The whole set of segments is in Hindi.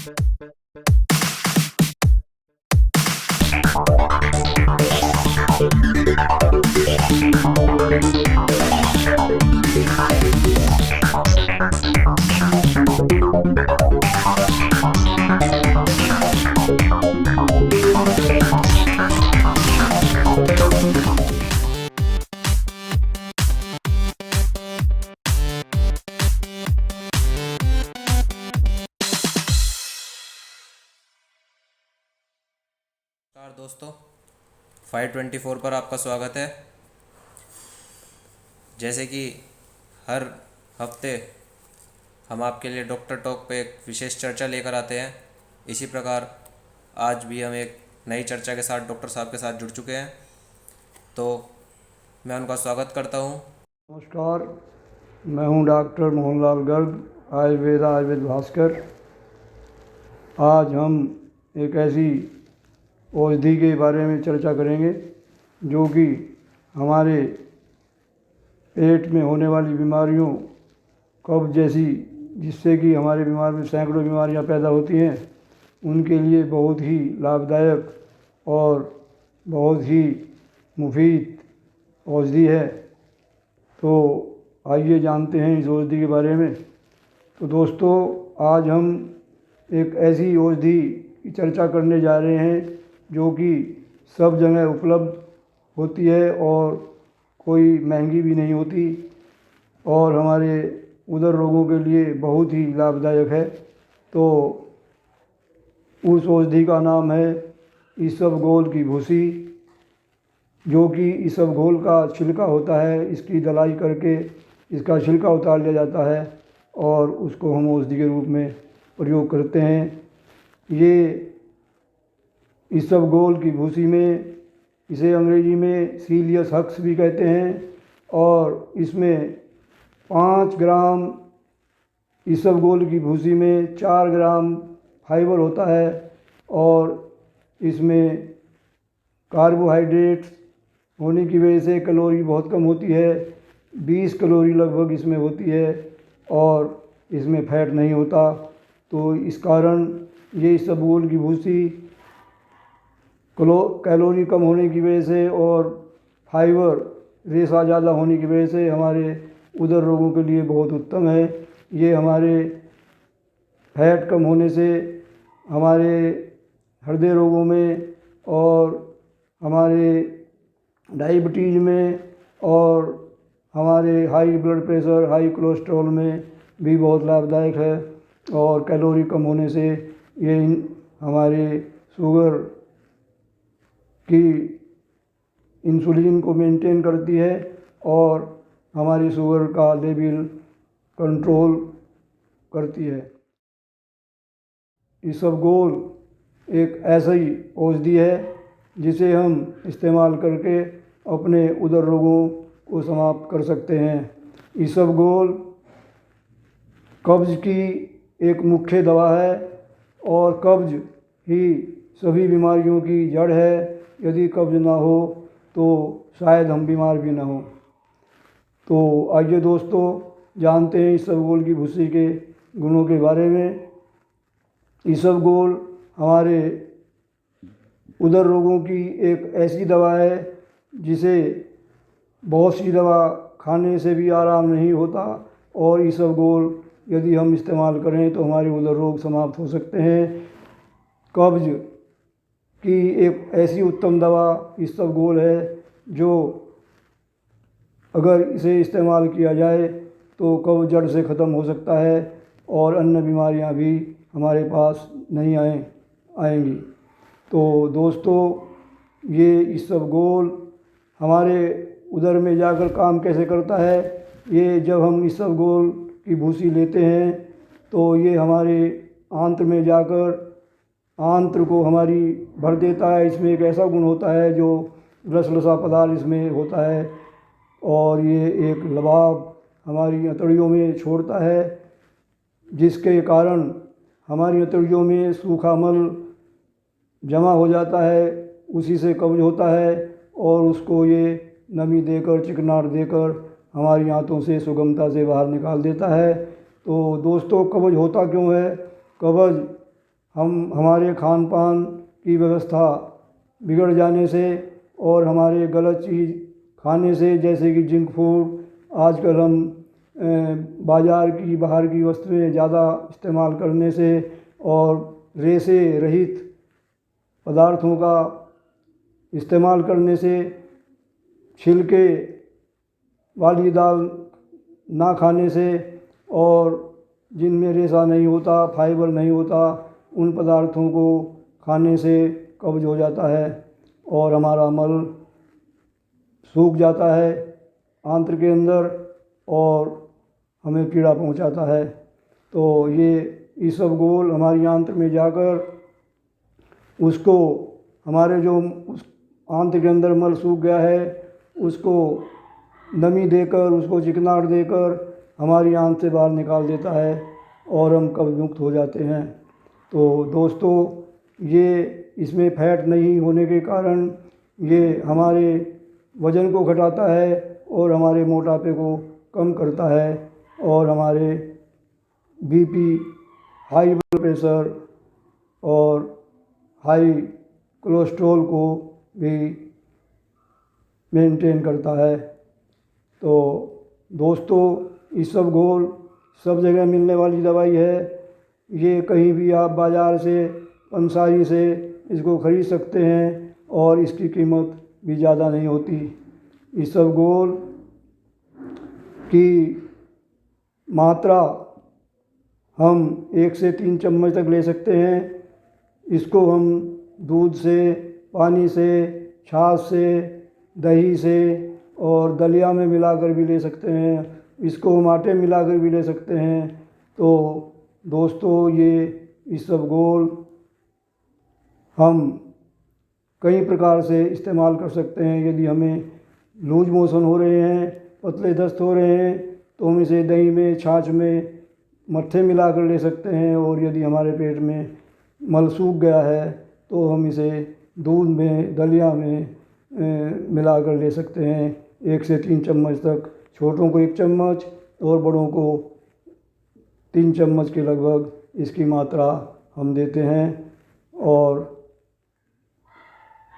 नमस्कार दोस्तों, 524 पर आपका स्वागत है। जैसे कि हर हफ्ते हम आपके लिए डॉक्टर टॉक पे एक विशेष चर्चा लेकर आते हैं, इसी प्रकार आज भी हम एक नई चर्चा के साथ डॉक्टर साहब के साथ जुड़ चुके हैं, तो मैं उनका स्वागत करता हूं। नमस्कार, मैं हूं डॉक्टर मोहनलाल गर्ग, आयुर्वेद भास्कर। आज हम एक ऐसी औषधि के बारे में चर्चा करेंगे जो कि हमारे पेट में होने वाली बीमारियों, कब्ज जैसी, जिससे कि हमारे बीमार में सैकड़ों बीमारियां पैदा होती हैं, उनके लिए बहुत ही लाभदायक और बहुत ही मुफीद औषधि है। तो आइए जानते हैं इस औषधि के बारे में। तो दोस्तों, आज हम एक ऐसी औषधि की चर्चा करने जा रहे हैं जो कि सब जगह उपलब्ध होती है और कोई महंगी भी नहीं होती और हमारे उदर रोगों के लिए बहुत ही लाभदायक है। तो उस औषधि का नाम है इसबगोल की भूसी, जो कि इसबगोल का छिलका होता है। इसकी दलाई करके इसका छिलका उतार लिया जाता है और उसको हम औषधि के रूप में प्रयोग करते हैं। ये इसबगोल की भूसी में, इसे अंग्रेजी में सीलियस हक्स भी कहते हैं, और इसमें 5 ग्राम इसबगोल की भूसी में 4 ग्राम फाइबर होता है और इसमें कार्बोहाइड्रेट्स होने की वजह से कैलोरी बहुत कम होती है। 20 कैलोरी लगभग इसमें होती है और इसमें फैट नहीं होता। तो इस कारण ये इसबगोल की भूसी कैलोरी कम होने की वजह से और फाइबर, रेशा ज़्यादा होने की वजह से हमारे उदर रोगों के लिए बहुत उत्तम है। ये हमारे फैट कम होने से हमारे हृदय रोगों में और हमारे डायबिटीज़ में और हमारे high blood pressure, high cholesterol में भी बहुत लाभदायक है। और कैलोरी कम होने से ये हमारे शुगर की इंसुलिन को मेंटेन करती है और हमारी शुगर का लेवल कंट्रोल करती है। इसबगोल एक ऐसी औषधि है जिसे हम इस्तेमाल करके अपने उदर रोगों को समाप्त कर सकते हैं। इसबगोल कब्ज की एक मुख्य दवा है और कब्ज ही सभी बीमारियों की जड़ है। यदि कब्ज ना हो तो शायद हम बीमार भी ना हो। तो आइए दोस्तों, जानते हैं इसबगोल की भूसी के गुणों के बारे में। इसबगोल हमारे उदर रोगों की एक ऐसी दवा है जिसे बहुत सी दवा खाने से भी आराम नहीं होता, और इसबगोल यदि हम इस्तेमाल करें तो हमारे उदर रोग समाप्त हो सकते हैं। कब्ज की एक ऐसी उत्तम दवा इसबगोल है जो अगर इसे इस्तेमाल किया जाए तो कब्ज जड़ से ख़त्म हो सकता है और अन्य बीमारियां भी हमारे पास नहीं आएंगी। तो दोस्तों, ये इसबगोल हमारे उदर में जाकर काम कैसे करता है। ये जब हम इसबगोल की भूसी लेते हैं तो ये हमारे आंत्र में जाकर आंत्र को हमारी भर देता है। इसमें एक ऐसा गुण होता है जो रसलसा पदार्थ इसमें होता है और ये एक लबाब हमारी अंतड़ियों में छोड़ता है, जिसके कारण हमारी अंतड़ियों में सूखा मल जमा हो जाता है। उसी से कब्ज होता है और उसको ये नमी देकर, चिकनाहट देकर हमारी आंतों से सुगमता से बाहर निकाल देता है। तो दोस्तों, कब्ज होता क्यों है? कब्ज हमारे खान पान की व्यवस्था बिगड़ जाने से और हमारे गलत चीज़ खाने से, जैसे कि जंक फूड, आजकल हम बाज़ार की बाहर की वस्तुएं ज़्यादा इस्तेमाल करने से और रेशे रहित पदार्थों का इस्तेमाल करने से, छिलके वाली दाल ना खाने से और जिनमें रेशा नहीं होता, फाइबर नहीं होता, उन पदार्थों को खाने से कब्ज हो जाता है और हमारा मल सूख जाता है आंत्र के अंदर और हमें पीड़ा पहुंचाता है। तो ये इसबगोल हमारी आंत्र में जाकर उसको, हमारे जो उस आंत्र के अंदर मल सूख गया है उसको नमी देकर, उसको चिकनाहट देकर हमारी आंत से बाहर निकाल देता है और हम कब्ज मुक्त हो जाते हैं। तो दोस्तों, ये इसमें फैट नहीं होने के कारण ये हमारे वज़न को घटाता है और हमारे मोटापे को कम करता है और हमारे बीपी, हाई ब्लड प्रेशर और हाई कोलेस्ट्रॉल को भी मेंटेन करता है। तो दोस्तों, इसबगोल सब जगह मिलने वाली दवाई है। ये कहीं भी आप बाज़ार से, पंसारी से इसको ख़रीद सकते हैं और इसकी कीमत भी ज़्यादा नहीं होती। इसबगोल की मात्रा हम 1 से 3 चम्मच तक ले सकते हैं। इसको हम दूध से, पानी से, छाछ से, दही से और दलिया में मिलाकर भी ले सकते हैं। इसको हम आटे मिलाकर भी ले सकते हैं। तो दोस्तों, ये इसबगोल हम कई प्रकार से इस्तेमाल कर सकते हैं। यदि हमें लूज मोशन हो रहे हैं, पतले दस्त हो रहे हैं, तो हम इसे दही में, छाछ में, मट्ठे मिलाकर ले सकते हैं। और यदि हमारे पेट में मल सूख गया है तो हम इसे दूध में, दलिया में मिलाकर ले सकते हैं 1 से 3 चम्मच तक। छोटों को 1 चम्मच और बड़ों को 3 चम्मच के लगभग इसकी मात्रा हम देते हैं और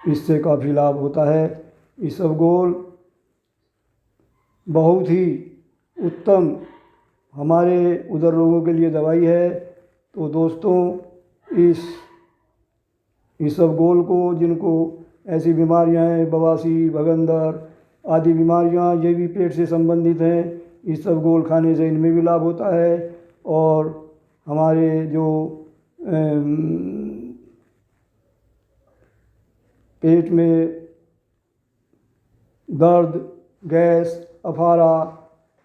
इससे काफ़ी लाभ होता है। इसबगोल बहुत ही उत्तम हमारे उदर रोगों के लिए दवाई है। तो दोस्तों, इस इसबगोल को, जिनको ऐसी बीमारियां हैं, बवासीर, भगंदर आदि बीमारियां, ये भी पेट से संबंधित हैं, इसबगोल खाने से इनमें भी लाभ होता है। और हमारे जो पेट में दर्द, गैस, अफारा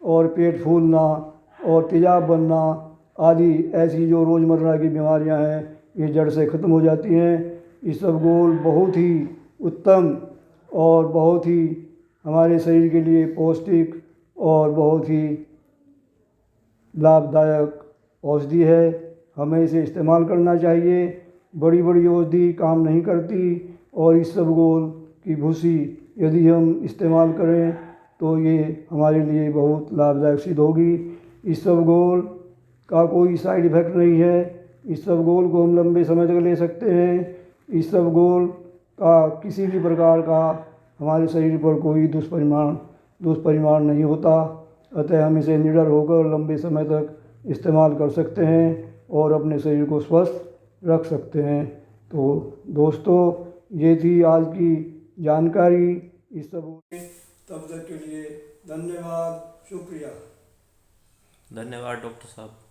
और पेट फूलना और तेजाब बनना आदि ऐसी जो रोज़मर्रा की बीमारियां हैं, ये जड़ से ख़त्म हो जाती हैं। इसबगोल बहुत ही उत्तम और बहुत ही हमारे शरीर के लिए पौष्टिक और बहुत ही लाभदायक औषधि है। हमें इसे इस्तेमाल करना चाहिए। बड़ी बड़ी औषधि काम नहीं करती और इसबगोल की भूसी यदि हम इस्तेमाल करें तो ये हमारे लिए बहुत लाभदायक सिद्ध होगी। इसबगोल का कोई साइड इफ़ेक्ट नहीं है। इसबगोल को हम लंबे समय तक ले सकते हैं। इसबगोल का किसी भी प्रकार का हमारे शरीर पर कोई दुष्परिणाम नहीं होता। अतः हम इसे निडर होकर लंबे समय तक इस्तेमाल कर सकते हैं और अपने शरीर को स्वस्थ रख सकते हैं। तो दोस्तों, ये थी आज की जानकारी इसबगोल। तब तक के लिए धन्यवाद, शुक्रिया। धन्यवाद डॉक्टर साहब।